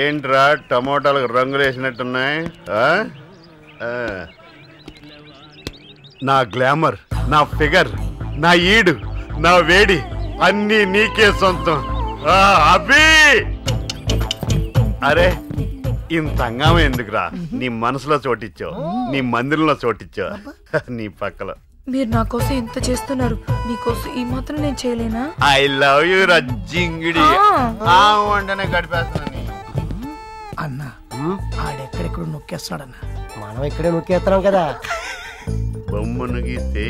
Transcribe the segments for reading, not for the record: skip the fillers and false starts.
ఏంట్రా టమోటాలకు రంగులు వేసినట్టున్నాయి? నా గ్లామర్, నా ఫిగర్, నా ఈడు, నా వేడి అన్నీ నీకే సొంతం. అభి అరే ఇంత హంగామా ఎందుకురా? నీ మనసులో చోటిచ్చావు, నీ మందిరంలో చోటిచ్చావు, నీ పక్కలో. మీరు నా కోసం ఎంత చేస్తున్నారు, మీకోసం ఈ మాత్రం నేను చేయలేనా? ఐ లవ్ యూ రజ్జింగిడి. వంటనే గడిపేస్తున్నాను అన్న. ఆడెక్కడెక్కడ నొక్కేస్తాడన్న. మనం ఇక్కడే నొక్కేస్తున్నాం కదా. బొమ్మను గీస్తే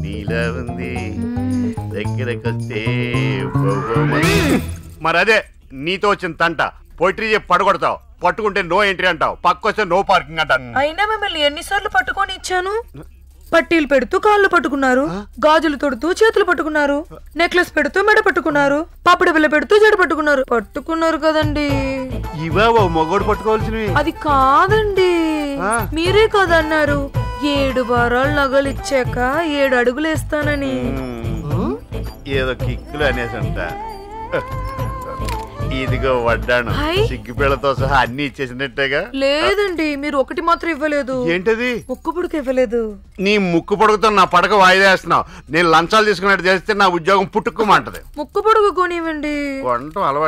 నీలా ఉంది, దగ్గరకొస్తే మరి అదే నీతో వచ్చిన తంట. పోయిటరీ చెప్పి పడగొడతావు, పట్టుకుంటే నో ఎంట్రీ అంటావు, పక్కొస్తే నో పార్కింగ్ అంటాను. అయినా మిమ్మల్ని ఎన్నిసార్లు పట్టుకొని ఇచ్చాను? పట్టీలు పెడుతూ కాళ్ళు పట్టుకున్నారు, గాజులు తొడుతూ చేతులు పట్టుకున్నారు, నెక్లెస్ పెడుతూ మెడ పట్టుకున్నారు, పాపడి బిల్ల పెడుతూ జడ పట్టుకున్నారు కదండి. ఇవా ఓ మొగోడు పట్టుకోవాల్సినవి. అది కాదండి, మీరే కదన్నారు 7 వారాలు నగలు ఇచ్చాక 7 అడుగులు వేస్తానని. ఏదో కిక్కులు అనేసి అంట. ఇదిగో వడ్డాను, సిగ్గిపిల్లతో సహా అన్ని ఇచ్చేసినట్టేగా. లేదండి, మీరు ఒకటి మాత్రం ఇవ్వలేదు. ఏంటది? ముక్కు పుడక ఇవ్వలేదు. నీ ముక్కు పొడుగుతో నా పడక వాయిదా వేస్తున్నావు. నేను లంచాలు తీసుకున్నట్టు చేస్తే నా ఉద్యోగం పుట్టుకోమంటది. ముక్కు పొడుగు కొనివ్వండి. వంట అలవాటు.